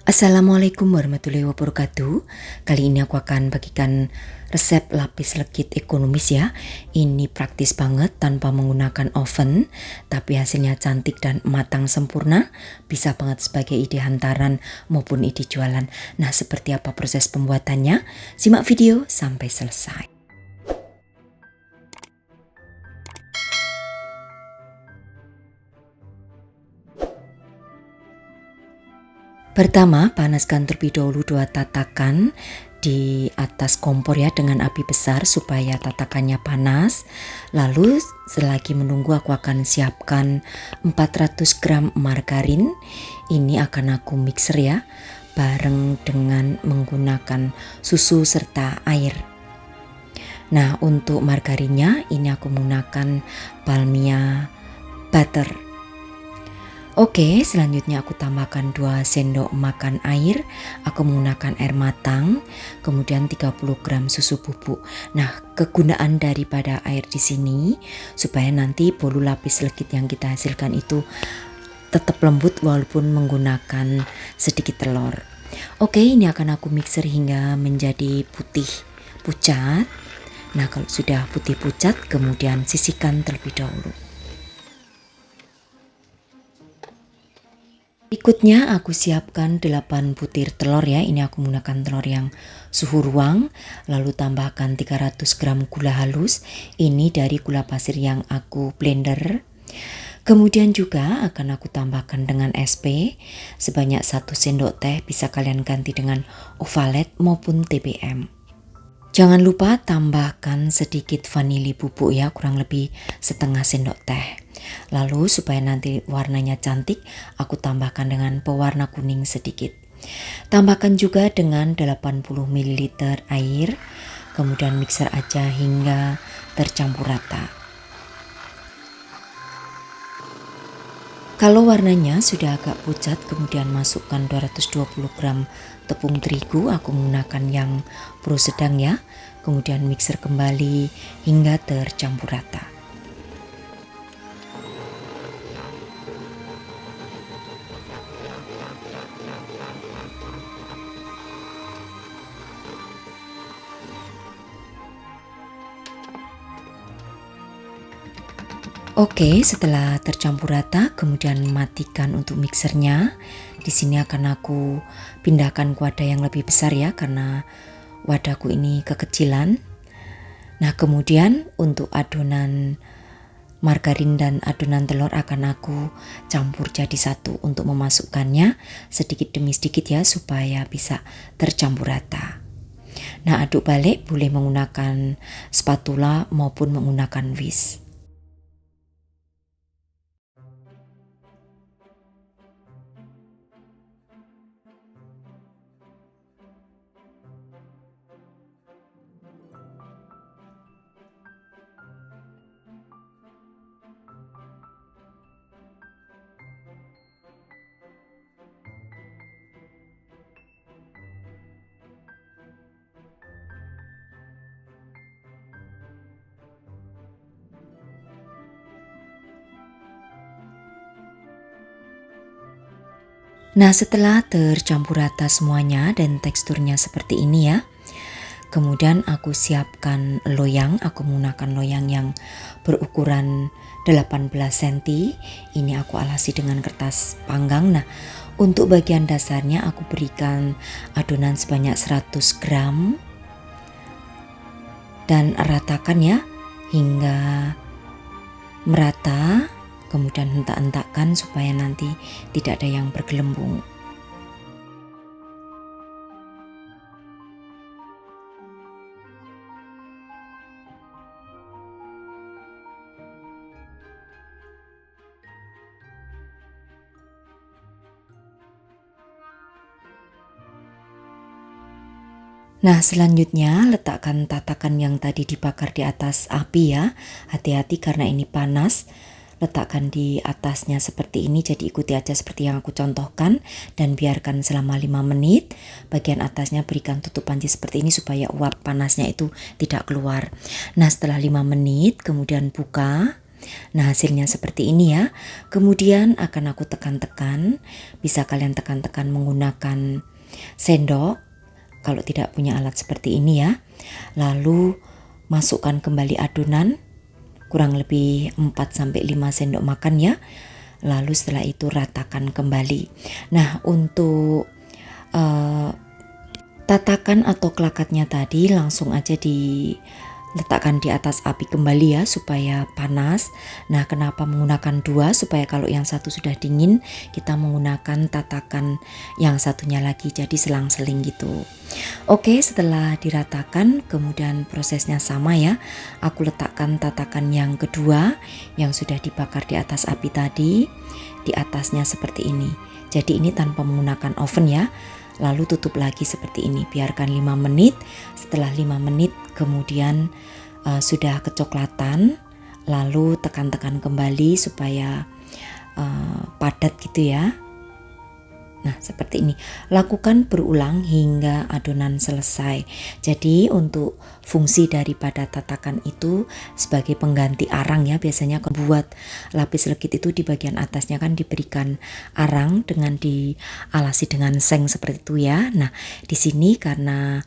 Assalamualaikum warahmatullahi wabarakatuh. Kali ini aku akan bagikan resep lapis legit ekonomis ya. Ini praktis banget tanpa menggunakan oven, tapi hasilnya cantik dan matang sempurna. Bisa banget sebagai ide hantaran maupun ide jualan. Nah, seperti apa proses pembuatannya? Simak video sampai selesai. Pertama, panaskan terlebih dahulu 2 tatakan di atas kompor ya dengan api besar supaya tatakannya panas. Lalu selagi menunggu aku akan siapkan 400 gram margarin. Ini akan aku mixer ya bareng dengan menggunakan susu serta air. Nah, untuk margarinnya ini aku menggunakan Palmia butter. Oke, selanjutnya aku tambahkan 2 sendok makan air. Aku menggunakan air matang, kemudian 30 gram susu bubuk. Nah, kegunaan daripada air di sini supaya nanti bolu lapis legit yang kita hasilkan itu tetap lembut walaupun menggunakan sedikit telur. Oke, ini akan aku mixer hingga menjadi putih pucat. Nah, kalau sudah putih pucat, kemudian sisihkan terlebih dahulu. Berikutnya aku siapkan 8 butir telur ya. Ini aku menggunakan telur yang suhu ruang. Lalu tambahkan 300 gram gula halus. Ini dari gula pasir yang aku blender. Kemudian juga akan aku tambahkan dengan SP sebanyak 1 sendok teh. Bisa kalian ganti dengan ovalet maupun TBM. Jangan lupa tambahkan sedikit vanili bubuk ya, kurang lebih setengah sendok teh. Lalu supaya nanti warnanya cantik, aku tambahkan dengan pewarna kuning sedikit. Tambahkan juga dengan 80 ml air, kemudian mixer aja hingga tercampur rata. Kalau warnanya sudah agak pucat, kemudian masukkan 220 gram tepung terigu. Aku menggunakan yang pro sedang ya. Kemudian mixer kembali hingga tercampur rata. Oke, setelah tercampur rata, kemudian matikan untuk mixernya. Di sini akan aku pindahkan ke wadah yang lebih besar ya, karena wadahku ini kekecilan. Nah, kemudian untuk adonan margarin dan adonan telur akan aku campur jadi satu untuk memasukkannya sedikit demi sedikit ya, supaya bisa tercampur rata. Nah, aduk balik boleh menggunakan spatula maupun menggunakan whisk. Nah, setelah tercampur rata semuanya dan teksturnya seperti ini ya, kemudian aku siapkan loyang. Aku menggunakan loyang yang berukuran 18 cm. Ini aku alasi dengan kertas panggang. Nah, untuk bagian dasarnya aku berikan adonan sebanyak 100 gram dan ratakan ya hingga merata. Kemudian hentak-hentakkan supaya nanti tidak ada yang bergelembung. Nah, selanjutnya letakkan tatakan yang tadi dibakar di atas api ya. Hati-hati karena ini panas. Letakkan di atasnya seperti ini, jadi ikuti aja seperti yang aku contohkan dan biarkan selama 5 menit. Bagian atasnya berikan tutup panci seperti ini supaya uap panasnya itu tidak keluar. Nah, setelah 5 menit kemudian buka. Nah, hasilnya seperti ini ya. Kemudian akan aku tekan-tekan, bisa kalian tekan-tekan menggunakan sendok kalau tidak punya alat seperti ini ya. Lalu masukkan kembali adonan kurang lebih 4-5 sendok makan ya. Lalu setelah itu ratakan kembali. Nah, untuk tatakan atau kelakatnya tadi langsung aja diletakkan di atas api kembali ya supaya panas. Nah, kenapa menggunakan dua? Supaya kalau yang satu sudah dingin kita menggunakan tatakan yang satunya lagi, jadi selang-seling gitu. Oke, setelah diratakan kemudian prosesnya sama ya. Aku letakkan tatakan yang kedua yang sudah dibakar di atas api tadi, di atasnya seperti ini. Jadi ini tanpa menggunakan oven ya. Lalu tutup lagi seperti ini, biarkan 5 menit. Setelah 5 menit kemudian sudah kecoklatan, lalu tekan-tekan kembali supaya padat gitu ya. Nah, seperti ini. Lakukan berulang hingga adonan selesai. Jadi untuk fungsi daripada tatakan itu sebagai pengganti arang ya. Biasanya buat lapis legit itu di bagian atasnya kan diberikan arang dengan dialasi dengan seng seperti itu ya. Nah, di sini karena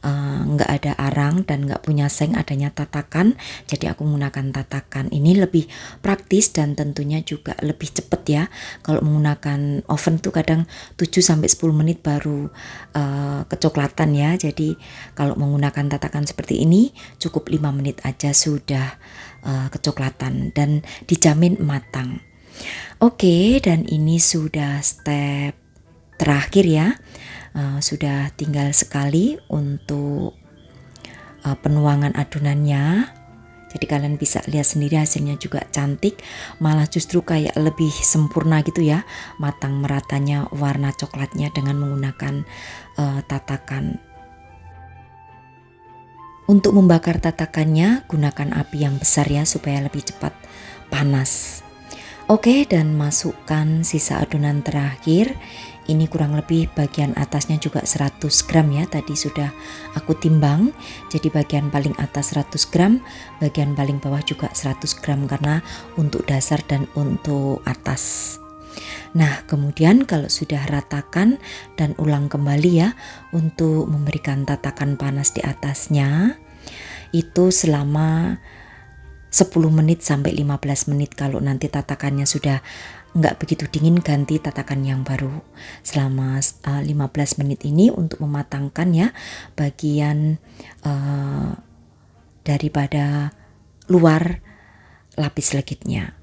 nggak ada arang dan nggak punya seng, adanya tatakan, jadi aku menggunakan tatakan. Ini lebih praktis dan tentunya juga lebih cepat ya. Kalau menggunakan oven tuh kadang 7-10 menit baru kecoklatan ya. Jadi kalau menggunakan tatakan seperti ini cukup 5 menit aja sudah kecoklatan dan dijamin matang. Oke, dan ini sudah step terakhir ya. Sudah tinggal sekali untuk penuangan adonannya. Jadi kalian bisa lihat sendiri hasilnya juga cantik, malah justru kayak lebih sempurna gitu ya, matang meratanya warna coklatnya dengan menggunakan tatakan. Untuk membakar tatakannya gunakan api yang besar ya supaya lebih cepat panas. Oke, dan masukkan sisa adonan terakhir. Ini kurang lebih bagian atasnya juga 100 gram ya, tadi sudah aku timbang. Jadi bagian paling atas 100 gram, bagian paling bawah juga 100 gram karena untuk dasar dan untuk atas. Nah, kemudian kalau sudah ratakan dan ulang kembali ya untuk memberikan tatakan panas di atasnya. Itu selama 10 menit sampai 15 menit. Kalau nanti tatakannya sudah nggak begitu dingin, ganti tatakan yang baru. Selama 15 menit ini untuk mematangkan ya bagian daripada luar lapis legitnya.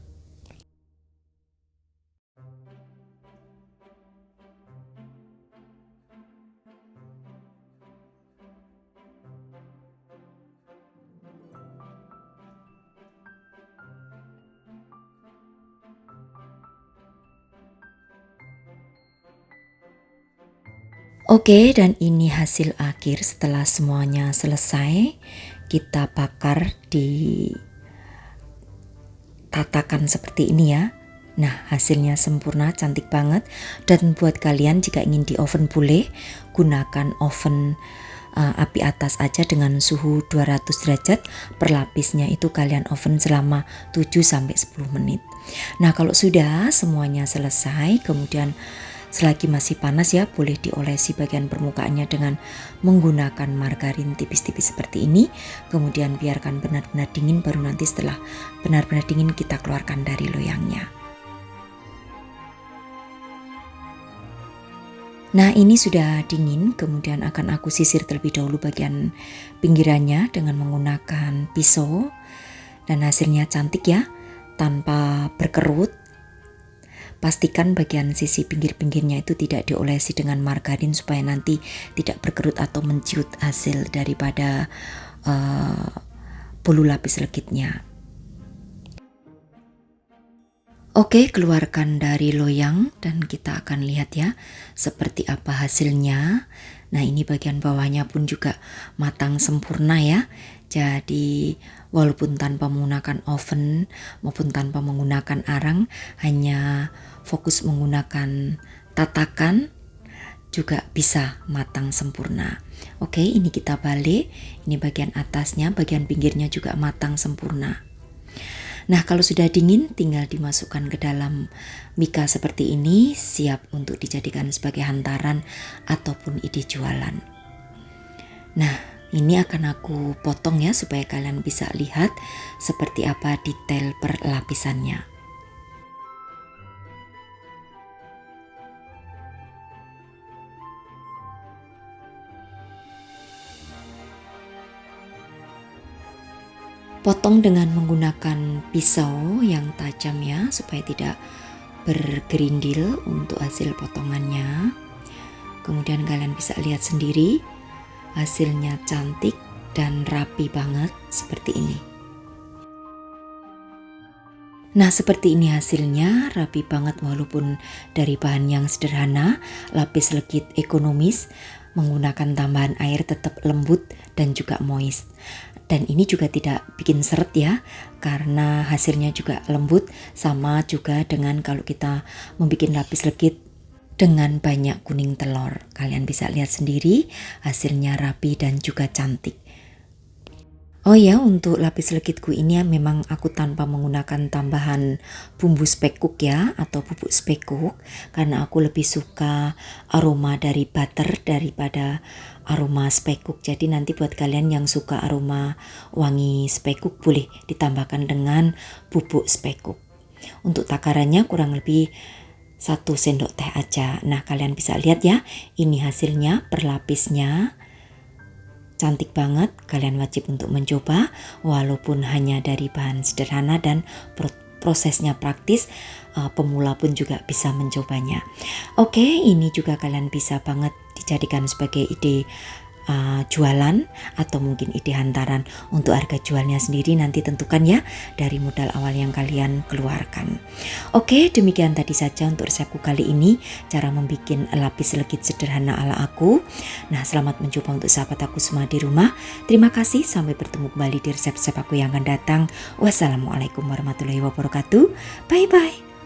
Oke, dan ini hasil akhir setelah semuanya selesai. Kita bakar di tatakan seperti ini ya. Nah, hasilnya sempurna, cantik banget. Dan buat kalian jika ingin di oven boleh gunakan oven api atas aja dengan suhu 200 derajat. Per lapisnya itu kalian oven selama 7-10 menit. Nah, kalau sudah semuanya selesai, kemudian selagi masih panas ya, boleh diolesi bagian permukaannya dengan menggunakan margarin tipis-tipis seperti ini. Kemudian biarkan benar-benar dingin, baru nanti setelah benar-benar dingin kita keluarkan dari loyangnya. Nah, ini sudah dingin, kemudian akan aku sisir terlebih dahulu bagian pinggirannya dengan menggunakan pisau. Dan hasilnya cantik ya, tanpa berkerut. Pastikan bagian sisi pinggir-pinggirnya itu tidak diolesi dengan margarin supaya nanti tidak berkerut atau menciut hasil daripada bulu lapis legitnya. Oke, keluarkan dari loyang dan kita akan lihat ya seperti apa hasilnya. Nah, ini bagian bawahnya pun juga matang sempurna ya. Jadi walaupun tanpa menggunakan oven maupun tanpa menggunakan arang, hanya fokus menggunakan tatakan juga bisa matang sempurna. Oke, ini kita balik. Ini bagian atasnya, bagian pinggirnya juga matang sempurna. Nah, kalau sudah dingin tinggal dimasukkan ke dalam mika seperti ini, siap untuk dijadikan sebagai hantaran ataupun ide jualan. Nah, ini akan aku potong ya supaya kalian bisa lihat seperti apa detail per lapisannya. Potong dengan menggunakan pisau yang tajam ya, supaya tidak bergerindil untuk hasil potongannya. Kemudian kalian bisa lihat sendiri hasilnya cantik dan rapi banget seperti ini. Nah, seperti ini hasilnya, rapi banget walaupun dari bahan yang sederhana, lapis legit ekonomis, menggunakan tambahan air tetap lembut dan juga moist. Dan ini juga tidak bikin seret ya, karena hasilnya juga lembut, sama juga dengan kalau kita membuat lapis legit dengan banyak kuning telur. Kalian bisa lihat sendiri hasilnya rapi dan juga cantik. Oh ya, untuk lapis legitku ini memang aku tanpa menggunakan tambahan bumbu spekuk ya, atau bubuk spekuk, karena aku lebih suka aroma dari butter daripada aroma spekuk. Jadi nanti buat kalian yang suka aroma wangi spekuk boleh ditambahkan dengan bubuk spekuk. Untuk takarannya kurang lebih 1 sendok teh aja. Nah, kalian bisa lihat ya, ini hasilnya per lapisnya. Cantik banget, kalian wajib untuk mencoba walaupun hanya dari bahan sederhana dan prosesnya praktis, pemula pun juga bisa mencobanya. Oke, ini juga kalian bisa banget dijadikan sebagai ide jualan atau mungkin ide hantaran. Untuk harga jualnya sendiri nanti tentukan ya dari modal awal yang kalian keluarkan. Oke, demikian tadi saja untuk resepku kali ini, cara membuat lapis legit sederhana ala aku. Nah, selamat mencoba untuk sahabat aku semua di rumah. Terima kasih, sampai bertemu kembali di resep-resep aku yang akan datang. Wassalamualaikum warahmatullahi wabarakatuh. Bye bye.